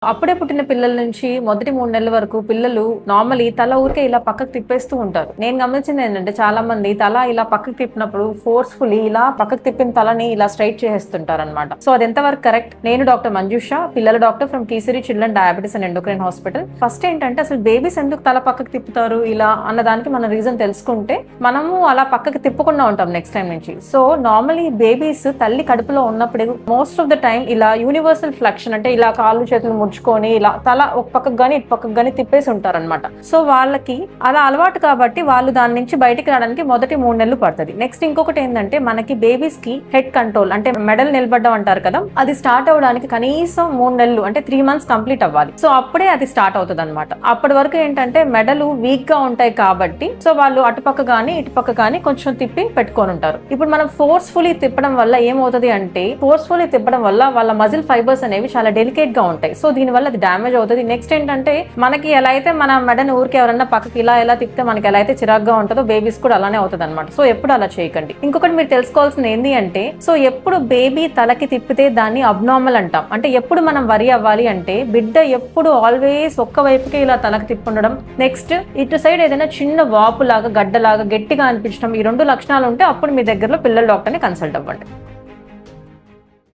అప్పుడే పుట్టిన పిల్లల నుంచి మొదటి 3 నెలల వరకు పిల్లలు నార్మల్లీ తల ఊరికే ఇలా పక్కకు తిప్పేస్తూ ఉంటారు. నేను గమనించింది ఏంటంటే చాలా మంది తల ఇలా పక్కకు తిప్పినప్పుడు ఫోర్స్‌ఫుల్లీ ఇలా పక్కకు తిప్పిన తలని ఇలా స్ట్రెయిట్ చేసేస్తుంటారనమాట. సో అది ఎంతవరకు కరెక్ట్? నేను డాక్టర్ మంజుష, పిల్లల doctor from Keesiri children diabetes and endocrine hospital. First ఏంటంటే అసలు బేబీస్ ఎందుకు తల పక్కకు తిప్పుతారు ఇలా అన్న దానికి మన రీజన్ తెలుసుకుంటే మనము అలా పక్కకు తిప్పకుండా ఉంటాం నెక్స్ట్ టైం నుంచి. సో నార్మల్లీ బేబీస్ తల్లి కడుపులో ఉన్నప్పుడు మోస్ట్ ఆఫ్ ద టైం ఇలా యూనివర్సల్ ఫ్లెక్షన్ అంటే ఇలా కాళ్ళు చేతులు ముడుచుకొని ఇలా తల ఒక పక్కకు గానీ ఇటు పక్కకు గానీ తిప్పేసి ఉంటారనమాట. సో వాళ్ళకి అలా అలవాటు కాబట్టి వాళ్ళు దాని నుంచి బయటికి రావడానికి మొదటి 3 నెలలు పడుతుంది. నెక్స్ట్ ఇంకొకటి ఏంటంటే మనకి బేబీస్ కి హెడ్ కంట్రోల్ అంటే మెడల్ నిలబడ్డం అంటారు కదా, అది స్టార్ట్ అవడానికి కనీసం 3 నెలలు అంటే 3 months కంప్లీట్ అవ్వాలి. సో అప్పుడే అది స్టార్ట్ అవుతుంది అనమాట. అప్పటి వరకు ఏంటంటే మెడలు వీక్ గా ఉంటాయి కాబట్టి సో వాళ్ళు అటుపక్క గానీ ఇటుపక్క గానీ కొంచెం తిప్పి పెట్టుకొని ఉంటారు. ఇప్పుడు మనం ఫోర్స్ఫుల్లీ తిప్పడం వల్ల ఏమవుతుంది అంటే ఫోర్స్ఫుల్లీ తిప్పడం వల్ల వాళ్ళ మజిల్ ఫైబర్స్ అనేవి చాలా డెలికేట్ గా ఉంటాయి. సో దీని వల్ల అది డ్యామేజ్ అవుతుంది. నెక్స్ట్ ఏంటంటే మనకి ఎలా అయితే మన మెడని ఊరికి ఎవరన్నా పక్కకి ఇలా తిప్పితే మనకి ఎలా అయితే చిరాగ్గా ఉంటుందో బేబీస్ కూడా అలానే అవుతుంది అనమాట. సో ఎప్పుడు అలా చేయకండి. ఇంకొకటి మీరు తెలుసుకోవాల్సింది ఏంటి అంటే సో ఎప్పుడు బేబీ తలకి తిప్పితే దాన్ని అబ్నార్మల్ అంటాం. అంటే ఎప్పుడు మనం వరి అవ్వాలి అంటే బిడ్డ ఎప్పుడు ఆల్వేస్ ఒక్క వైపుకే ఇలా తలకి తిప్పుండడం, నెక్స్ట్ ఇటు సైడ్ ఏదైనా చిన్న వాపు లాగా గడ్డలాగా గట్టిగా అనిపించడం, ఈ 2 లక్షణాలు ఉంటే అప్పుడు మీ దగ్గరలో పిల్లల డాక్టర్ని కన్సల్ట్ అవ్వండి.